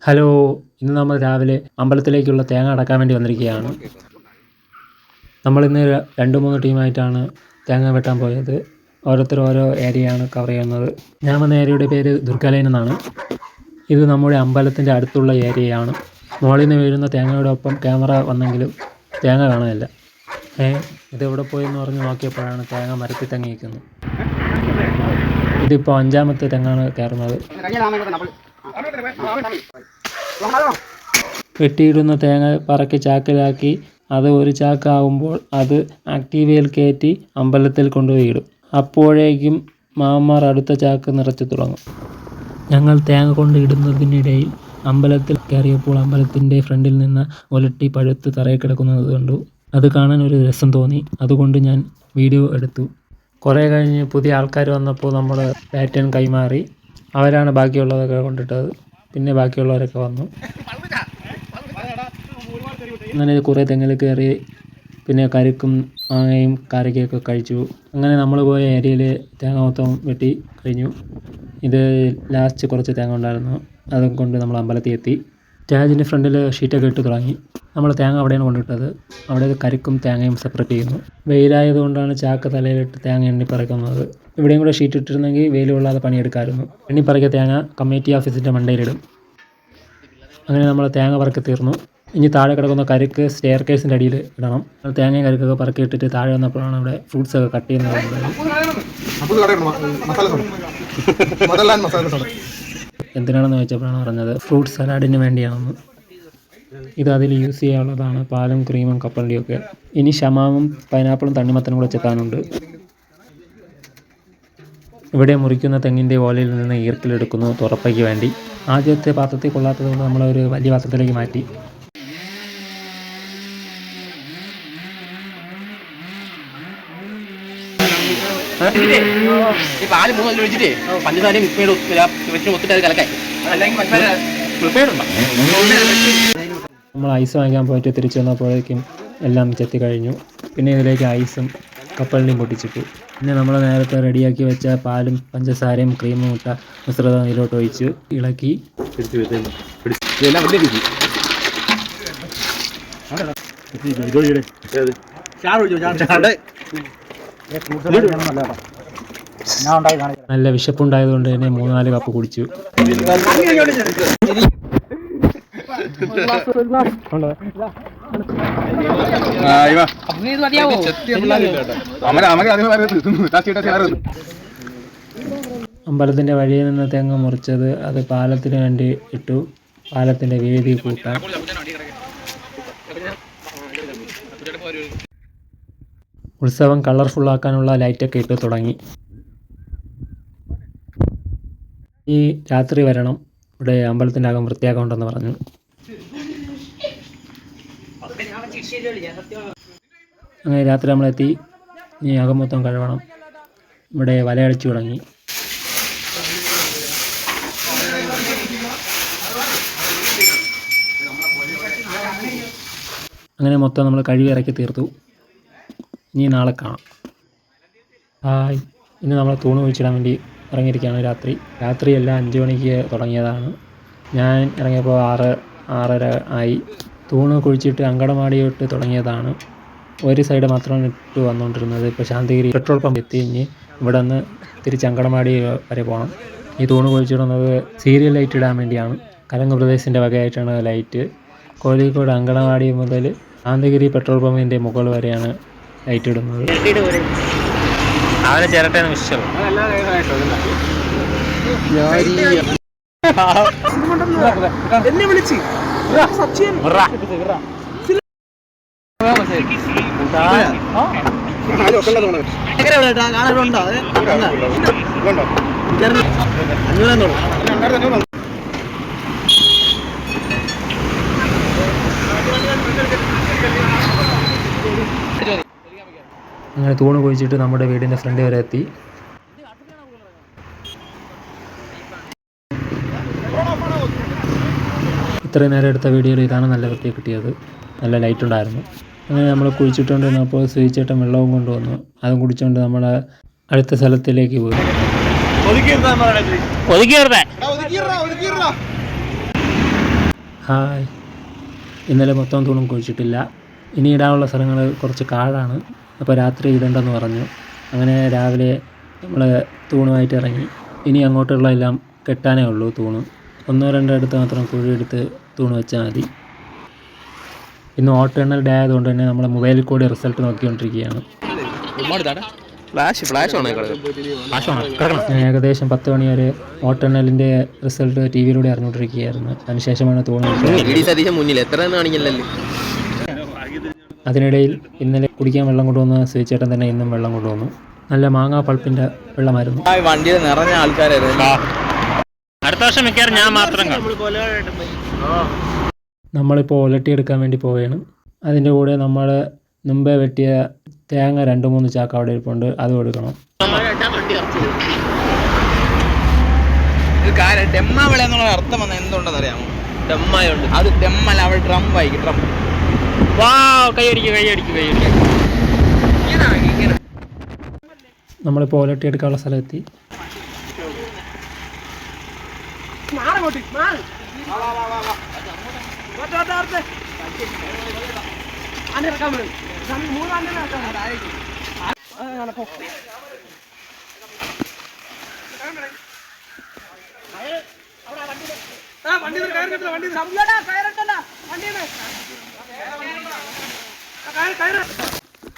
Hello, ഇന്ന് നമ്മൾ രാവിലെ അമ്പലത്തിലേക്കുള്ള തേങ്ങ അടക്കാൻ വേണ്ടി വന്നിരിക്കുകയാണ്. നമ്മളിന്ന് 2-3 ടീമായിട്ടാണ് തേങ്ങ വെട്ടാൻ പോയത്. ഓരോരുത്തർ ഓരോ ഏരിയയാണ് കവർ ചെയ്യുന്നത്. ഞാൻ വന്ന ഏരിയയുടെ പേര് ദുർഗാലയൻ എന്നാണ്. ഇത് നമ്മുടെ അമ്പലത്തിൻ്റെ അടുത്തുള്ള ഏരിയയാണ്. മുകളിൽ നിന്ന് വീഴുന്ന തേങ്ങയുടെ ഒപ്പം ക്യാമറ വന്നെങ്കിലും തേങ്ങ കാണാനില്ല. ഇതെവിടെ പോയെന്ന് പറഞ്ഞ് നോക്കിയപ്പോഴാണ് തേങ്ങ മരത്തിൽ തങ്ങിയിരിക്കുന്നത്. ഇതിപ്പോൾ 5ാമത്തെ തെങ്ങാണ് കയറുന്നത്. വെട്ടിയിടുന്ന തേങ്ങ പറക്കി ചാക്കിലാക്കി അത് ഒരു ചാക്കാവുമ്പോൾ അത് ആക്റ്റീവയിൽ കയറ്റി അമ്പലത്തിൽ കൊണ്ടുപോയി ഇടും. അപ്പോഴേക്കും മാമാർ അടുത്ത ചാക്ക് നിറച്ചു തുടങ്ങും. ഞങ്ങൾ തേങ്ങ കൊണ്ട് ഇടുന്നതിനിടയിൽ അമ്പലത്തിൽ കയറിയപ്പോൾ അമ്പലത്തിൻ്റെ ഫ്രണ്ടിൽ നിന്ന് ഒലട്ടി പഴുത്ത് തറയിൽ കിടക്കുന്നത് കണ്ടു. അത് കാണാൻ ഒരു രസം തോന്നി. അതുകൊണ്ട് ഞാൻ വീഡിയോ എടുത്തു. കുറേ കഴിഞ്ഞ് പുതിയ ആൾക്കാർ വന്നപ്പോൾ നമ്മൾ പാറ്റേൺ കൈമാറി. അവരാണ് ബാക്കിയുള്ളതൊക്കെ കൊണ്ടിട്ടത്. പിന്നെ ബാക്കിയുള്ളവരൊക്കെ വന്നു. അങ്ങനെ കുറേ തെങ്ങിൽ കയറി പിന്നെ കരിക്കും മാങ്ങയും കാരക്കയൊക്കെ കഴിച്ചു. അങ്ങനെ നമ്മൾ പോയ ഏരിയയിൽ തേങ്ങ മൊത്തം വെട്ടി കഴിഞ്ഞു. ഇത് ലാസ്റ്റ് കുറച്ച് തേങ്ങ ഉണ്ടായിരുന്നു. അതും കൊണ്ട് നമ്മൾ അമ്പലത്തിൽ എത്തി. സ്റ്റേജിൻ്റെ ഫ്രണ്ടിൽ ഷീറ്റൊക്കെ ഇട്ട് തുടങ്ങി. നമ്മൾ തേങ്ങ അവിടെയാണ് കൊണ്ടിട്ടത്. അവിടെ കരിക്കും തേങ്ങയും സെപ്പറേറ്റ് ചെയ്യുന്നു. വെയിലായതുകൊണ്ടാണ് ചാക്ക് തലയിലിട്ട് തേങ്ങ എണ്ണിപ്പറക്കുന്നത്. ഇവിടെയും കൂടെ ഷീറ്റ് ഇട്ടിരുന്നെങ്കിൽ വെയിൽ കൊള്ളാതെ പണിയെടുക്കാമായിരുന്നു. എണ്ണിപ്പറക്കിയ തേങ്ങ കമ്മിറ്റി ഓഫീസിൻ്റെ മണ്ടയിലിടും. അങ്ങനെ നമ്മൾ തേങ്ങ പറക്കി തീർന്നു. ഇനി താഴെ കിടക്കുന്ന കരിക്ക് സ്റ്റെയർ കേസിൻ്റെ അടിയിൽ ഇടണം. തേങ്ങയും കരിക്കൊക്കെ പറക്കി ഇട്ടിട്ട് താഴെ വന്നപ്പോഴാണ് ഇവിടെ ഫ്രൂട്ട്സൊക്കെ കട്ട് ചെയ്യുന്നത്. എന്തിനാണെന്ന് ചോദിച്ചപ്പോഴാണ് പറഞ്ഞത് ഫ്രൂട്ട് സലാഡിന് വേണ്ടിയാണെന്ന്. ഇത് അതിൽ യൂസ് ചെയ്യാനുള്ളതാണ്. പാലും ക്രീമും കപ്പലണ്ടിയൊക്കെ. ഇനി ഷമാമും പൈനാപ്പിളും തണ്ണിമത്തനും കൂടെ ചെത്താനുണ്ട്. ഇവിടെ മുറിക്കുന്ന തെങ്ങിൻ്റെ ഓലയിൽ നിന്ന് ഈർക്കിലെടുക്കുന്നു തുറപ്പയ്ക്ക് വേണ്ടി. ആദ്യത്തെ പാത്രത്തിൽ കൊള്ളാത്തത് കൊണ്ട് നമ്മളൊരു വലിയ പാത്രത്തിലേക്ക് മാറ്റി. നമ്മൾ ഐസ് വാങ്ങിക്കാൻ പോയിട്ട് തിരിച്ചു വന്നപ്പോഴേക്കും എല്ലാം ചെത്തി കഴിഞ്ഞു. പിന്നെ ഇതിലേക്ക് ഐസും കപ്പലിനെയും പൊട്ടിച്ചിട്ടു. പിന്നെ നമ്മൾ നേരത്തെ റെഡിയാക്കി വെച്ച പാലും പഞ്ചസാരയും ക്രീമും ഇട്ട മിശ്രിതം ഇതിലോട്ട് ഒഴിച്ച് ഇളക്കി നല്ല വിശപ്പുണ്ടായതുകൊണ്ട് തന്നെ 3-4 കപ്പ് കുടിച്ചു. അമ്പലത്തിൻ്റെ വഴിയിൽ നിന്ന് തെങ്ങ് മുറിച്ചത് അത് പാലത്തിന് വേണ്ടി ഇട്ടു. പാലത്തിൻ്റെ വീതി കൂട്ടാൻ. ഉത്സവം കളർഫുള്ളാക്കാനുള്ള ലൈറ്റൊക്കെ ഇട്ട് തുടങ്ങി. ഈ രാത്രി വരണം, ഇവിടെ അമ്പലത്തിൻ്റെ അകം വൃത്തിയാക്കണമെന്ന് പറഞ്ഞു. അങ്ങനെ രാത്രി നമ്മളെത്തി. ഇനി അകം മൊത്തം കഴുകണം. ഇവിടെ വലയടിച്ചു തുടങ്ങി. അങ്ങനെ മൊത്തം നമ്മൾ കഴുകി ഇറക്കി തീർത്തു. ഇനി നാളെ കാണാം. ഹായ്, ഇന്ന് നമ്മൾ തൂണ് കുഴിച്ചിടാൻ വേണ്ടി ഇറങ്ങിയിരിക്കുകയാണ്. രാത്രിയല്ല, 5 മണിക്ക് തുടങ്ങിയതാണ്. ഞാൻ ഇറങ്ങിയപ്പോൾ 6-6:30 ആയി. തൂണ് കുഴിച്ചിട്ട് അങ്കണവാടിയോട്ട് തുടങ്ങിയതാണ്. ഒരു സൈഡ് മാത്രമാണ് ഇട്ട് വന്നുകൊണ്ടിരുന്നത്. ഇപ്പോൾ ശാന്തിഗിരി പെട്രോൾ പമ്പ് എത്തി. ഇനി ഇവിടെ നിന്ന് തിരിച്ച് അങ്കണവാടി വരെ പോകണം. ഈ തൂണ് കുഴിച്ചിടുന്നത് സീരിയൽ ലൈറ്റ് ഇടാൻ വേണ്ടിയാണ്. കലങ്ങ് പ്രദേശത്തിൻ്റെ വകയായിട്ടാണ് ലൈറ്റ്. കോഴിക്കോട് അങ്കണവാടി മുതൽ ശാന്തിഗിരി പെട്രോൾ പമ്പിൻ്റെ മുകൾ വരെയാണ് ലൈറ്റ് ഇടുന്നത്. അവരെ ചേരട്ടെ വിശ്വം എന്നെ വിളിച്ച് അങ്ങനെ തൂണ് കുഴിച്ചിട്ട് നമ്മുടെ വീടിൻ്റെ ഫ്രണ്ട് വരെ എത്തി. ഇത്രയും നേരം എടുത്ത വീഡിയോയിൽ ഇതാണ് നല്ല വൃത്തി കിട്ടിയത്. നല്ല ലൈറ്റ് ഉണ്ടായിരുന്നു. അങ്ങനെ നമ്മൾ കുഴിച്ചിട്ടുകൊണ്ടിരുന്നപ്പോൾ ശ്രീചേട്ടൻ വെള്ളവും കൊണ്ടുവന്നു. അതും കുടിച്ചുകൊണ്ട് നമ്മൾ അടുത്ത സ്ഥലത്തിലേക്ക് പോയി. ഹായ്. ഇന്നലെ മൊത്തം തൂണും കുഴിച്ചിട്ടില്ല. ഇനി ഇടാനുള്ള സ്ഥലങ്ങൾ കുറച്ച് കാടാണ്. അപ്പോൾ രാത്രി ഇടണ്ടെന്ന് പറഞ്ഞു. അങ്ങനെ രാവിലെ നമ്മൾ തൂണുമായിട്ട് ഇറങ്ങി. ഇനി അങ്ങോട്ടുള്ള എല്ലാം കെട്ടാനേ ഉള്ളൂ തൂണ്. 1-2 അടുത്ത് മാത്രം കുഴിയെടുത്ത് തൂണ് വെച്ചാൽ മതി. ഇന്ന് വോട്ടെണ്ണൽ ഡേ ആയതുകൊണ്ട് തന്നെ നമ്മൾ മൊബൈലിൽ കൂടി റിസൾട്ട് നോക്കിക്കൊണ്ടിരിക്കുകയാണ്. ഏകദേശം 10 മണി വരെ വോട്ടെണ്ണലിൻ്റെ റിസൾട്ട് ടി വിയിലൂടെ അറിഞ്ഞുകൊണ്ടിരിക്കുകയായിരുന്നു. അതിനുശേഷമാണ് തൂണ്. അതിനിടയിൽ ഇന്നലെ കുടിക്കാൻ വെള്ളം കൊണ്ടുവന്ന സുചേട്ടൻ തന്നെ ഇന്നും വെള്ളം കൊണ്ടുവന്നു. നല്ല മാങ്ങാ പൾപ്പിൻ്റെ വെള്ളമായിരുന്നു. വണ്ടിയിൽ നിറഞ്ഞ ആൾക്കാരായിരുന്നു. അടുത്ത വർഷം മിക്കവാറും ഞാൻ മാത്രം കാണും. നമ്മളിപ്പോൾ ഒലട്ടിയെടുക്കാൻ വേണ്ടി പോവുകയാണ്. അതിൻ്റെ കൂടെ നമ്മൾ മുമ്പേ വെട്ടിയ തേങ്ങ 2-3 ചാക്ക് അവിടെ ഇരിപ്പുണ്ട്. അതും എടുക്കണം. ഡെമ്മ വിള എന്നുള്ള അർത്ഥം വന്ന എന്തുണ്ടെന്ന് അറിയാമോ? ഡെമ്മയുണ്ട്. അത് ഡെമ്മല്ല, അവൾ ഡ്രം വായിക്കും. ഡ്രം. നമ്മളിപ്പോൾ ഒലട്ടിയെടുക്കാനുള്ള സ്ഥലമെത്തി.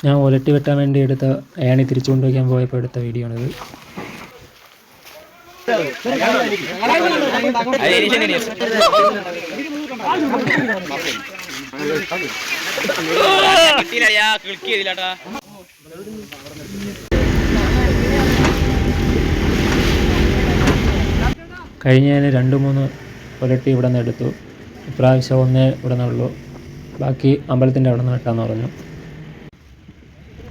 ഞാൻ ഒലട്ടി വെട്ടാൻ വേണ്ടി എടുത്ത ഏണി തിരിച്ചു കൊണ്ടുവയ്ക്കാൻ പോയപ്പോൾ എടുത്ത വീഡിയോ ആണിത്. കഴിഞ്ഞതിന് 2-3 ഒലട്ടി ഇവിടെ നിന്ന് എടുത്തു. ഇപ്രാവശ്യം 1 ഇവിടെ നിന്നുള്ളൂ. ബാക്കി അമ്പലത്തിൻ്റെ അവിടെ നിന്ന് വെട്ടാന്ന് പറഞ്ഞു.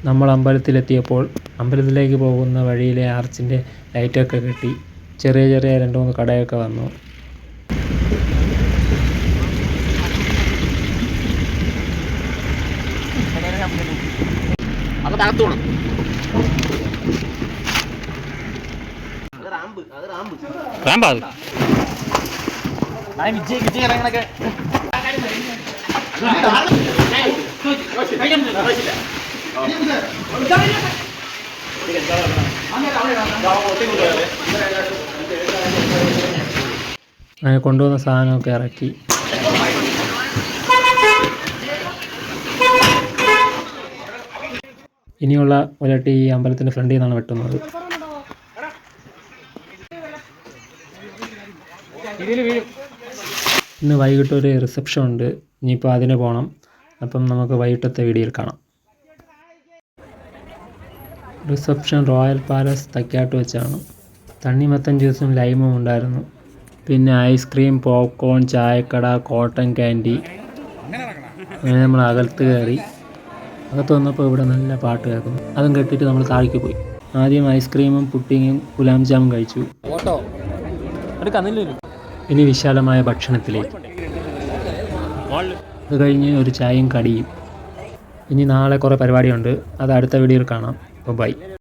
നമ്മൾ അമ്പലത്തിലെത്തിയപ്പോൾ അമ്പലത്തിലേക്ക് പോകുന്ന വഴിയിലെ ആർച്ചിൻ്റെ ലൈറ്റൊക്കെ കെട്ടി. ചെറിയ 2-3 കടയൊക്കെ വന്നു. അങ്ങനെ കൊണ്ടുവന്ന സാധനമൊക്കെ ഇറക്കി. ഇനിയുള്ള ഒലട്ടി ഈ അമ്പലത്തിൻ്റെ ഫ്രണ്ടിൽ നിന്നാണ് വെട്ടുന്നത്. ഇന്ന് വൈകിട്ട് ഒരു റിസപ്ഷൻ ഉണ്ട്. ഇനിയിപ്പോൾ അതിന് പോകണം. അപ്പം നമുക്ക് വൈകിട്ടത്തെ വീഡിയോയിൽ കാണാം. റിസപ്ഷൻ റോയൽ പാലസ് തൈക്കാട്ട് വെച്ചാണ്. തണ്ണിമത്തൻ ജ്യൂസും ലൈമും ഉണ്ടായിരുന്നു. പിന്നെ ഐസ്ക്രീം, പോപ്കോൺ, ചായക്കട, കോട്ടൺ ക്യാൻഡി. അങ്ങനെ നമ്മൾ അകത്ത് കയറി. അകത്ത് വന്നപ്പോൾ ഇവിടെ നല്ല പാട്ട് കേൾക്കുന്നു. അതും കേട്ടിട്ട് നമ്മൾ താഴേക്ക് പോയി. ആദ്യം ഐസ്ക്രീമും പുഡിങ്ങും ഗുലാം ജാമും കഴിച്ചു. ഇനി വിശാലമായ ഭക്ഷണത്തിലേക്ക്. അത് കഴിഞ്ഞ് ഒരു ചായയും കടിയും. ഇനി നാളെ കുറേ പരിപാടിയുണ്ട്. അത് അടുത്ത വീഡിയോയിൽ കാണാം. ബൈ.